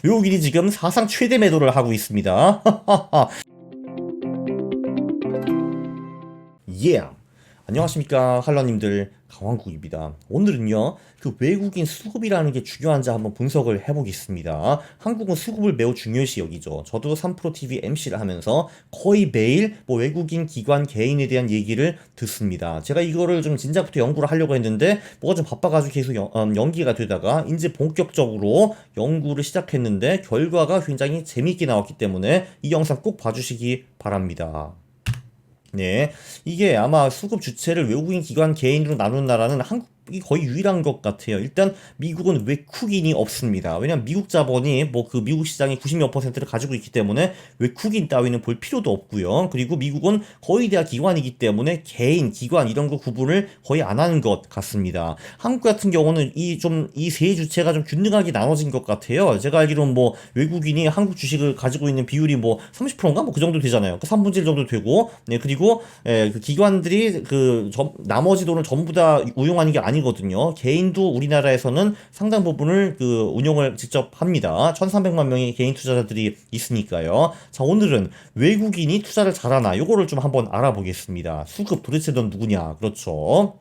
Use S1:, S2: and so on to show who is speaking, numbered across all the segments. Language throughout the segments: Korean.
S1: 외국인이 지금 사상 최대 매도를 하고 있습니다. 예. 안녕하십니까 할러님들, 강왕국입니다. 오늘은요 그 외국인 수급이라는 게 중요한지 한번 분석을 해보겠습니다. 한국은 수급을 매우 중요시 여기죠. 저도 3프로TV MC를 하면서 거의 매일 뭐 외국인 기관 개인에 대한 얘기를 듣습니다. 제가 이거를 좀 진작부터 연구를 하려고 했는데 뭐가 좀 바빠가지고 계속 연기가 되다가 이제 본격적으로 연구를 시작했는데 결과가 굉장히 재미있게 나왔기 때문에 이 영상 꼭 봐주시기 바랍니다. 네, 이게 아마 수급 주체를 외국인 기관 개인으로 나눈 나라는 한국이 거의 유일한 것 같아요. 일단 미국은 외국인이 없습니다. 왜냐면 미국 자본이 뭐 그 미국 시장의 90몇 퍼센트를 가지고 있기 때문에 외국인 따위는 볼 필요도 없고요. 그리고 미국은 거의 다 기관이기 때문에 개인, 기관 이런 거 구분을 거의 안 하는 것 같습니다. 한국 같은 경우는 이 세 주체가 좀 균등하게 나눠진 것 같아요. 제가 알기로는 뭐 외국인이 한국 주식을 가지고 있는 비율이 뭐 30%인가 뭐 그 정도 되잖아요. 그 3분의 1 정도 되고, 네, 그리고 그 기관들이 나머지 돈을 전부 다 운용하는 게 아니거든요. 개인도 우리나라에서는 상당 부분을 그 운용을 직접 합니다. 1,300만 명의 개인 투자자들이 있으니까요. 자, 오늘은 외국인이 투자를 잘하나 요거를 좀 한번 알아보겠습니다. 수급 도대체 넌 누구냐? 그렇죠.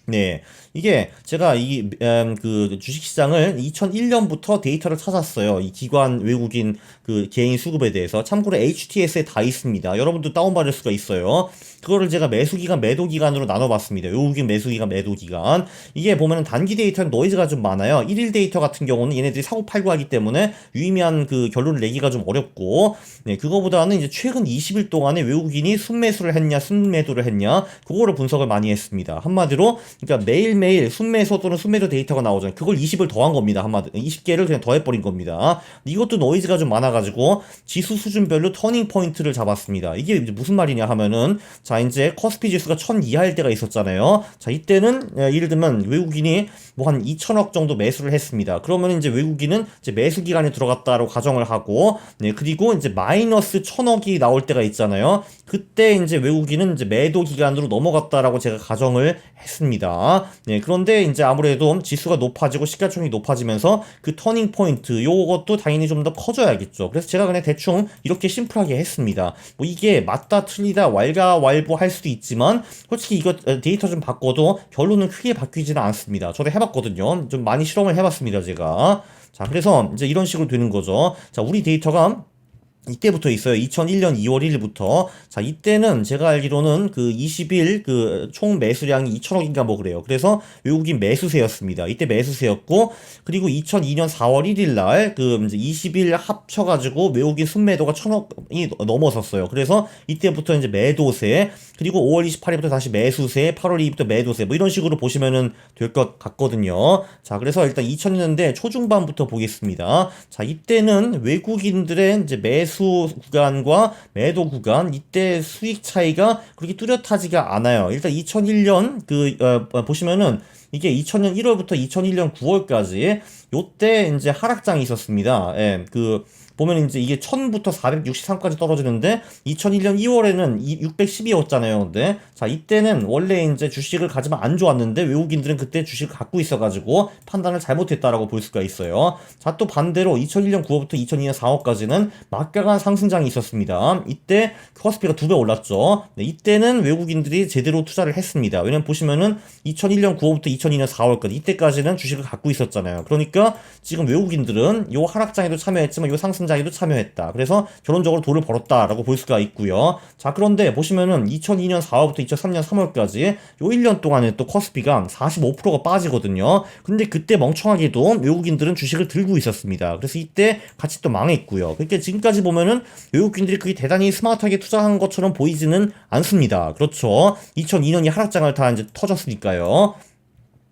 S1: 네, 이게 제가 그 주식시장을 2001년부터 데이터를 찾았어요. 이 기관 외국인 그 개인 수급에 대해서. 참고로 HTS에 다 있습니다. 여러분도 다운받을 수가 있어요. 그거를 제가 매수기간, 매도기간으로 나눠봤습니다. 외국인 매수기간, 매도기간. 이게 보면은 단기 데이터는 노이즈가 좀 많아요. 1일 데이터 같은 경우는 얘네들이 사고팔고 하기 때문에 유의미한 그 결론을 내기가 좀 어렵고, 네, 그거보다는 이제 최근 20일 동안에 외국인이 순매수를 했냐, 순매도를 했냐, 그거를 분석을 많이 했습니다. 한마디로 그러니까 매일매일 순매수 또는 순매도 데이터가 나오잖아요. 그걸 20을 더한 겁니다. 한마디로 20개를 그냥 더해버린 겁니다. 이것도 노이즈가 좀 많아가지고 지수 수준별로 터닝 포인트를 잡았습니다. 이게 이제 무슨 말이냐 하면은, 자, 이제 코스피 지수가 1000 이하일 때가 있었잖아요. 자, 이때는 예를 들면 외국인이 뭐 한 2천억 정도 매수를 했습니다. 그러면 이제 외국인은 이제 매수 기간에 들어갔다로 가정을 하고, 네, 그리고 이제 마이너스 1000억이 나올 때가 있잖아요. 그때 이제 외국인은 이제 매도 기간으로 넘어갔다라고 제가 가정을 했습니다. 네, 그런데 이제 아무래도 지수가 높아지고 시가총액이 높아지면서 그 터닝 포인트 요것도 당연히 좀 더 커져야겠죠. 그래서 제가 그냥 대충 이렇게 심플하게 했습니다. 뭐 이게 맞다 틀리다 왈가왈부 할 수도 있지만 솔직히 이거 데이터 좀 바꿔도 결론은 크게 바뀌지는 않습니다. 저도 해봤거든요. 좀 많이 실험을 해봤습니다, 제가. 자, 그래서 이제 이런 식으로 되는 거죠. 자, 우리 데이터가 이때부터 있어요. 2001년 2월 1일부터. 자, 이때는 제가 알기로는 그 20일 그 총 매수량이 2천억인가 뭐 그래요. 그래서 외국인 매수세였습니다. 이때 매수세였고, 그리고 2002년 4월 1일 날 그 이제 20일 합쳐가지고 외국인 순매도가 1,000억이 넘어섰어요. 그래서 이때부터 이제 매도세, 그리고 5월 28일부터 다시 매수세, 8월 2일부터 매도세, 뭐 이런 식으로 보시면은 될 것 같거든요. 자, 그래서 일단 2000년대 초중반부터 보겠습니다. 자, 이때는 외국인들의 이제 매수 구간과 매도 구간, 이때 수익 차이가 그렇게 뚜렷하지가 않아요. 일단 2001년 보시면은 이게 2000년 1월부터 2001년 9월까지 요때 이제 하락장이 있었습니다. 예, 보면 이제 이게 1000부터 463까지 떨어지는데 2001년 2월에는 610이었잖아요. 근데 자, 이때는 원래 이제 주식을 가지면 안 좋았는데 외국인들은 그때 주식을 갖고 있어가지고 판단을 잘못했다라고 볼 수가 있어요. 자, 또 반대로 2001년 9월부터 2002년 4월까지는 막강한 상승장이 있었습니다. 이때 코스피가 2배 올랐죠. 네, 이때는 외국인들이 제대로 투자를 했습니다. 왜냐면 보시면은 2001년 9월부터 2002년 4월까지 이때까지는 주식을 갖고 있었잖아요. 그러니까 지금 외국인들은 요 하락장에도 참여했지만 요 상승장에도 참여했다. 그래서 결론적으로 돈을 벌었다라고 볼 수가 있고요. 자, 그런데 보시면은 2002년 4월부터 2003년 3월까지 요 1년 동안에 또 코스피가 45%가 빠지거든요. 근데 그때 멍청하게도 외국인들은 주식을 들고 있었습니다. 그래서 이때 같이 또 망했고요. 그러니까 지금까지 보면은 외국인들이 그게 대단히 스마트하게 투자한 것처럼 보이지는 않습니다. 그렇죠. 2002년이 하락장을 다 이제 터졌으니까요.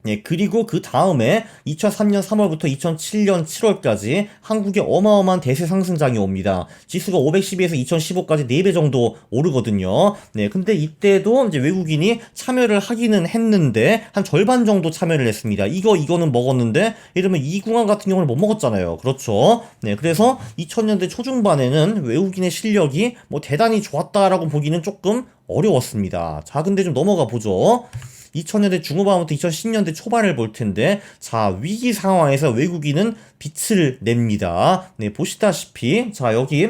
S1: 예, 그리고 그 다음에 2003년 3월부터 2007년 7월까지 한국에 어마어마한 대세 상승장이 옵니다. 지수가 512에서 2015까지 4배 정도 오르거든요. 네, 근데 이때도 이제 외국인이 참여를 하기는 했는데 한 절반 정도 참여를 했습니다. 이거는 먹었는데 예를 들면 이 구간 같은 경우는 못 먹었잖아요. 그렇죠. 네, 그래서 2000년대 초중반에는 외국인의 실력이 뭐 대단히 좋았다라고 보기는 조금 어려웠습니다. 자, 근데 좀 넘어가 보죠. 2000년대 중후반부터 2010년대 초반을 볼 텐데, 자, 위기 상황에서 외국인은 빛을 냅니다. 네, 보시다시피, 자, 여기,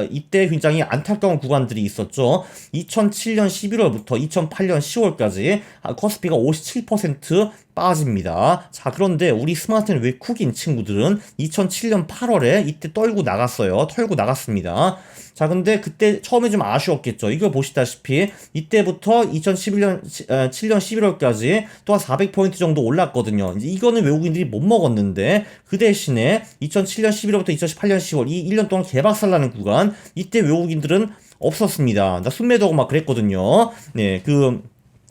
S1: 이때 굉장히 안타까운 구간들이 있었죠. 2007년 11월부터 2008년 10월까지 코스피가 57% 빠집니다. 자, 그런데 우리 스마트한 외국인 친구들은 2007년 8월에 이때 털고 나갔습니다. 자, 근데 그때 처음에 좀 아쉬웠겠죠. 이걸 보시다시피 이때부터 2011년 7년 11월까지 또한 400포인트 정도 올랐거든요. 이제 이거는 외국인들이 못 먹었는데, 그 대신에 2007년 11월부터 2018년 10월 이 1년 동안 개박살나는 구간, 이때 외국인들은 없었습니다. 나 순매도하고 막 그랬거든요. 네,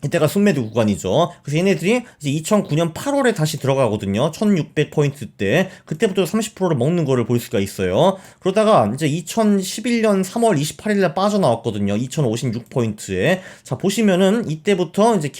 S1: 이때가 순매도 구간이죠. 그래서 얘네들이 이제 2009년 8월에 다시 들어가거든요. 1600포인트 때. 그때부터 30%를 먹는 거를 볼 수가 있어요. 그러다가 이제 2011년 3월 28일에 빠져나왔거든요. 2056포인트에. 자, 보시면은 이때부터 이제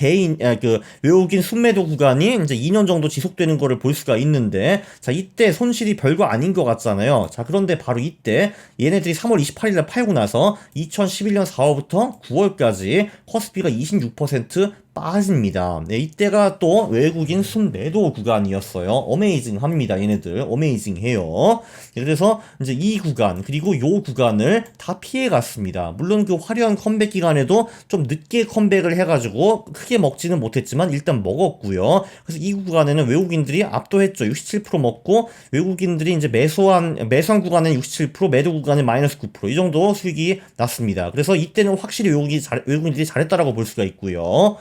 S1: 외국인 순매도 구간이 이제 2년 정도 지속되는 거를 볼 수가 있는데, 자, 이때 손실이 별거 아닌 것 같잖아요. 자, 그런데 바로 이때 얘네들이 3월 28일에 팔고 나서 2011년 4월부터 9월까지 코스피가 26% 빠집니다. 네, 이때가 또 외국인 순매도 구간이었어요. 어메이징합니다. 얘네들 어메이징해요. 그래서 이제 이 구간 그리고 요 구간을 다 피해갔습니다. 물론 그 화려한 컴백 기간에도 좀 늦게 컴백을 해가지고 크게 먹지는 못했지만 일단 먹었고요. 그래서 이 구간에는 외국인들이 압도했죠. 67% 먹고, 외국인들이 이제 매수한 구간은 67%, 매도 구간은 마이너스 9%이 정도 수익이 났습니다. 그래서 이때는 확실히 외국인들이 잘했다라고 볼 수가 있고요.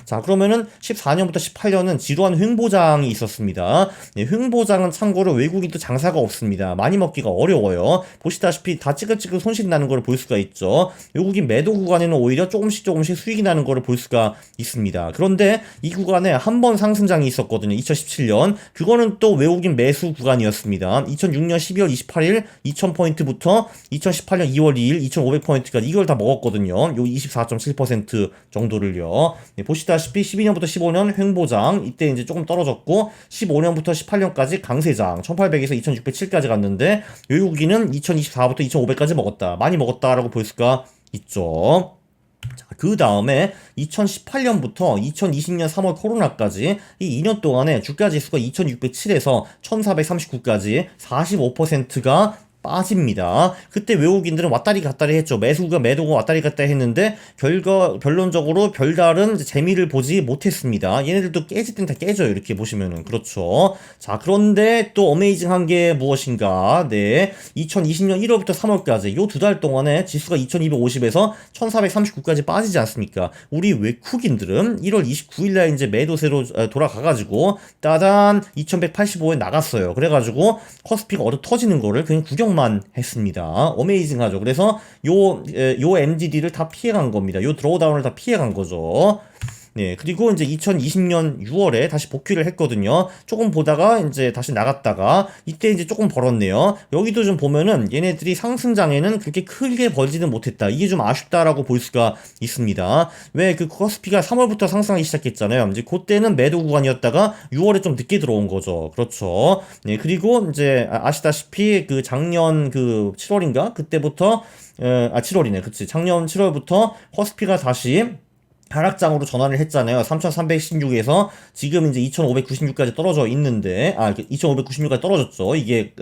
S1: 자, 그러면은 14년부터 18년은 지루한 횡보장이 있었습니다. 네, 횡보장은 참고로 외국인도 장사가 없습니다. 많이 먹기가 어려워요. 보시다시피 다 찌글찌글 손실 나는 걸 볼 수가 있죠. 외국인 매도 구간에는 오히려 조금씩 수익이 나는 거를 볼 수가 있습니다. 그런데 이 구간에 한 번 상승장이 있었거든요. 2017년. 그거는 또 외국인 매수 구간이었습니다. 2006년 12월 28일 2000포인트부터 2018년 2월 2일 2500포인트까지 이걸 다 먹었거든요. 요 24.7% 정도를요. 네, 보시다시피 12년부터 15년 횡보장, 이때 이제 조금 떨어졌고, 15년부터 18년까지 강세장 1800에서 2607까지 갔는데, 외국인은 2024부터 2500까지 먹었다. 많이 먹었다라고 볼 수가 있죠. 자, 그 다음에 2018년부터 2020년 3월 코로나까지 이 2년 동안에 주가 지수가 2607에서 1439까지 45%가 빠집니다. 그때 외국인들은 왔다리 갔다리 했죠. 매수가 매도가 왔다리 갔다리 했는데 결론적으로 별다른 재미를 보지 못했습니다. 얘네들도 깨질 땐 다 깨져요. 이렇게 보시면은. 그렇죠. 자, 그런데 또 어메이징한 게 무엇인가? 네. 2020년 1월부터 3월까지 요 두 달 동안에 지수가 2250에서 1439까지 빠지지 않습니까? 우리 외국인들은 1월 29일날 이제 매도세로 돌아가가지고 따단 2185에 나갔어요. 그래가지고 코스피가 얻어 터지는 거를 그냥 구경만 했습니다. 어메이징하죠. 그래서 요 MGD를 다 피해간 겁니다. 요 드로우다운을 다 피해간 거죠. 네, 그리고 이제 2020년 6월에 다시 복귀를 했거든요. 조금 보다가 이제 다시 나갔다가 이때 이제 조금 벌었네요. 여기도 좀 보면은 얘네들이 상승장에는 그렇게 크게 벌지는 못했다. 이게 좀 아쉽다라고 볼 수가 있습니다. 왜 그 코스피가 3월부터 상승하기 시작했잖아요. 이제 그때는 매도 구간이었다가 6월에 좀 늦게 들어온 거죠. 그렇죠. 네, 그리고 이제 아시다시피 그 작년 7월인가 그때부터 7월이네. 그치. 작년 7월부터 코스피가 다시 하락장으로 전환을 했잖아요. 3316에서 지금 이제 2596까지 떨어져 있는데, 2596까지 떨어졌죠. 이게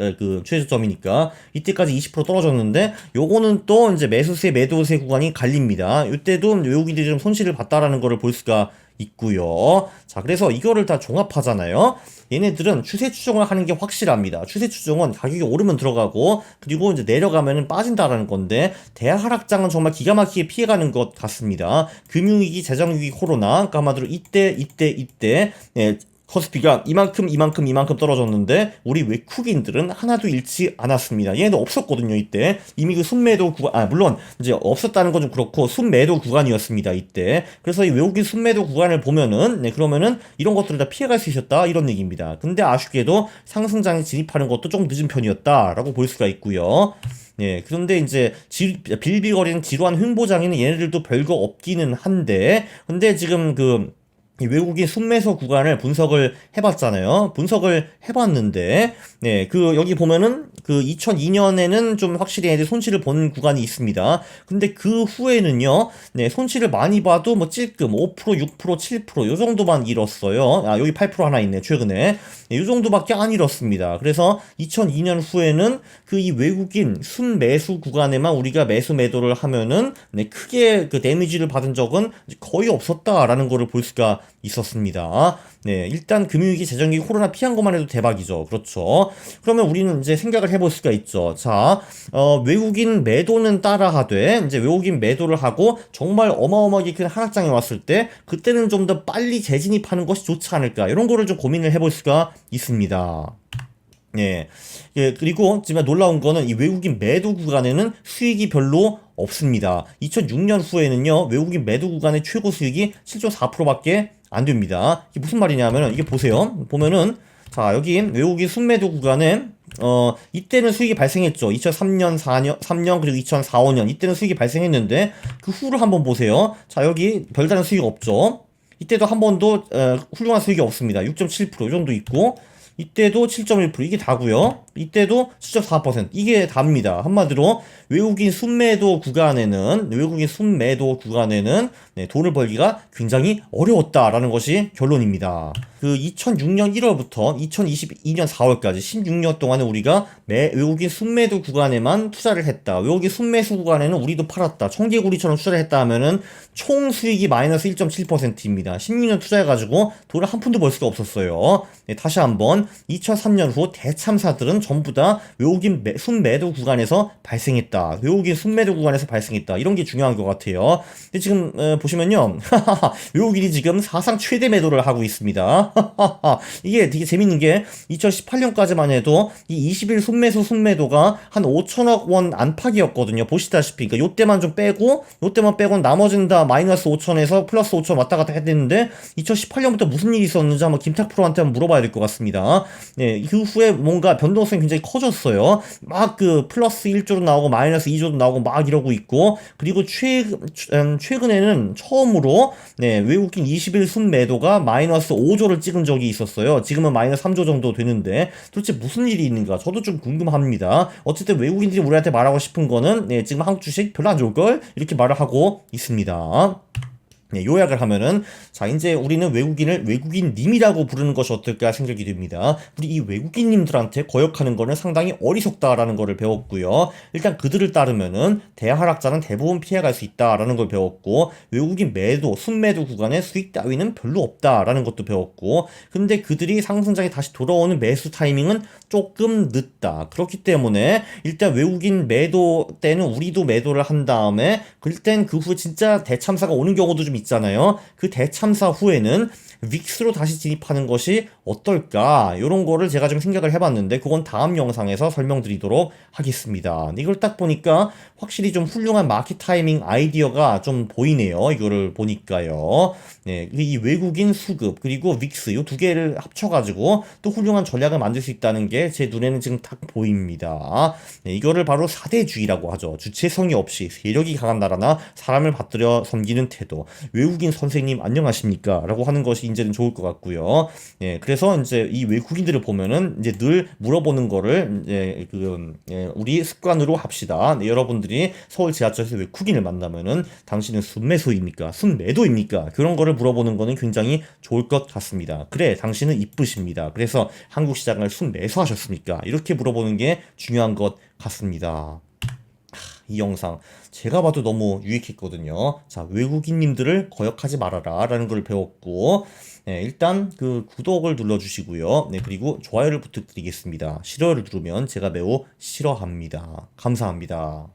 S1: 최저점이니까. 이때까지 20% 떨어졌는데, 요거는 또 이제 매수세, 매도세 구간이 갈립니다. 이때도 외국인들이 좀 손실을 봤다라는 거를 볼 수가 있고요. 자, 그래서 이거를 다 종합하잖아요. 얘네들은 추세 추종을 하는 게 확실합니다. 추세 추종은 가격이 오르면 들어가고, 그리고 이제 내려가면은 빠진다라는 건데, 대하락장은 정말 기가 막히게 피해가는 것 같습니다. 금융위기, 재정위기, 코로나, 그러니까 한마디로 이때, 예, 코스피가 이만큼 떨어졌는데 우리 외국인들은 하나도 잃지 않았습니다. 얘네도 없었거든요. 이때 이미 그 순매도 구간, 물론 이제 없었다는 건 좀 그렇고 순매도 구간이었습니다. 이때. 그래서 이 외국인 순매도 구간을 보면은 그러면은 이런 것들을 다 피해갈 수 있었다 이런 얘기입니다. 근데 아쉽게도 상승장에 진입하는 것도 좀 늦은 편이었다라고 볼 수가 있고요. 네, 그런데 이제 빌빌거리는 지루한 횡보장에는 얘네들도 별거 없기는 한데, 근데 지금 이 외국인 순매수 구간을 분석을 해봤잖아요. 분석을 해봤는데, 네, 여기 보면은, 2002년에는 좀 확실히 애들 손실을 본 구간이 있습니다. 근데 그 후에는요, 네, 손실을 많이 봐도 뭐 찔끔 5%, 6%, 7%, 요 정도만 잃었어요. 아, 여기 8% 하나 있네, 최근에. 네, 요 정도밖에 안 잃었습니다. 그래서 2002년 후에는 이 외국인 순매수 구간에만 우리가 매수 매도를 하면은, 네, 크게 데미지를 받은 적은 거의 없었다라는 거를 볼 수가 있었습니다. 네, 일단 금융위기, 재정위기, 코로나 피한 것만 해도 대박이죠. 그렇죠. 그러면 우리는 이제 생각을 해볼 수가 있죠. 자, 외국인 매도는 따라하되, 이제 외국인 매도를 하고, 정말 어마어마하게 큰 하락장에 왔을 때, 그때는 좀 더 빨리 재진입하는 것이 좋지 않을까. 이런 거를 좀 고민을 해볼 수가 있습니다. 예. 예, 그리고 지금 놀라운 거는 이 외국인 매도 구간에는 수익이 별로 없습니다. 2006년 후에는요, 외국인 매도 구간의 최고 수익이 7.4%밖에 안 됩니다. 이게 무슨 말이냐면은, 이게 보세요. 보면은, 자, 여기 외국인 순매도 구간에, 이때는 수익이 발생했죠. 2003년, 4년, 3년, 그리고 2004, 5년. 이때는 수익이 발생했는데, 그 후를 한번 보세요. 자, 여기 별다른 수익 없죠. 이때도 한 번도, 훌륭한 수익이 없습니다. 6.7%, 이 정도 있고, 이때도 7.1%, 이게 다고요. 이때도 7.4%, 이게 답니다. 한마디로 외국인 순매도 구간에는 네, 돈을 벌기가 굉장히 어려웠다라는 것이 결론입니다. 2006년 1월부터 2022년 4월까지 16년 동안에 우리가 외국인 순매도 구간에만 투자를 했다. 외국인 순매수 구간에는 우리도 팔았다. 청개구리처럼 투자를 했다 하면은 총 수익이 마이너스 1.7%입니다. 16년 투자해가지고 돈을 한 푼도 벌 수가 없었어요. 네, 다시 한번 2003년 후 대참사들은 전부 다 외국인 순매도 구간에서 발생했다. 외국인 순매도 구간에서 발생했다. 이런 게 중요한 것 같아요. 근데 지금 보시면요. 외국인이 지금 사상 최대 매도를 하고 있습니다. 이게 되게 재밌는 게 2018년까지만 해도 이 20일 순매도가 한 5천억 원 안팎이었거든요. 보시다시피 그러니까 요때만 좀 빼고 요때만 빼고 나머지는 다 마이너스 5천에서 플러스 5천 왔다 갔다 했는데 2018년부터 무슨 일이 있었는지 한번 김탁 프로한테 한번 물어봐야 될 것 같습니다. 네, 그 후에 뭔가 변동성이 굉장히 커졌어요. 막 플러스 1조로 나오고 마이너스 2조로 나오고 막 이러고 있고 그리고 최근에는 처음으로 네, 외국인 20일 순매도가 마이너스 5조를 찍은 적이 있었어요. 지금은 마이너스 3조 정도 되는데 도대체 무슨 일이 있는가 저도 좀 궁금합니다. 어쨌든 외국인들이 우리한테 말하고 싶은 거는 네, 지금 한국 주식 별로 안 좋을걸? 이렇게 말을 하고 있습니다. 네, 요약을 하면은 자 이제 우리는 외국인을 외국인님이라고 부르는 것이 어떨까 생각이 듭니다. 우리 이 외국인님들한테 거역하는 거는 상당히 어리석다라는 거를 배웠고요. 일단 그들을 따르면은 대하락자는 대부분 피해갈 수 있다라는 걸 배웠고 외국인 순매도 구간의 수익 따위는 별로 없다라는 것도 배웠고 근데 그들이 상승장에 다시 돌아오는 매수 타이밍은 조금 늦다. 그렇기 때문에 일단 외국인 매도 때는 우리도 매도를 한 다음에 그땐 그 후에 진짜 대참사가 오는 경우도 좀 있잖아요. 그 대참사 후에는 윅스로 다시 진입하는 것이 어떨까? 이런 거를 제가 좀 생각을 해봤는데 그건 다음 영상에서 설명드리도록 하겠습니다. 이걸 딱 보니까 확실히 좀 훌륭한 마켓 타이밍 아이디어가 좀 보이네요. 이거를 보니까요. 네, 이 외국인 수급 그리고 윅스 이 두 개를 합쳐가지고 또 훌륭한 전략을 만들 수 있다는 게 제 눈에는 지금 딱 보입니다. 네, 이거를 바로 사대주의라고 하죠. 주체성이 없이 세력이 강한 나라나 사람을 받들여 섬기는 태도. 외국인 선생님 안녕하십니까? 라고 하는 것이 이제는 좋을 것 같고요. 예, 그래서 이제 이 외국인들을 보면은 이제 늘 물어보는 거를 이제 우리 습관으로 합시다. 네, 여러분들이 서울 지하철에서 외국인을 만나면은 당신은 순매수입니까? 순매도입니까? 그런 거를 물어보는 거는 굉장히 좋을 것 같습니다. 그래, 당신은 이쁘십니다. 그래서 한국 시장을 순매수하셨습니까? 이렇게 물어보는 게 중요한 것 같습니다. 이 영상 제가 봐도 너무 유익했거든요. 자, 외국인님들을 거역하지 말아라 라는 걸 배웠고 네, 일단 구독을 눌러주시고요. 네, 그리고 좋아요를 부탁드리겠습니다. 싫어요를 누르면 제가 매우 싫어합니다. 감사합니다.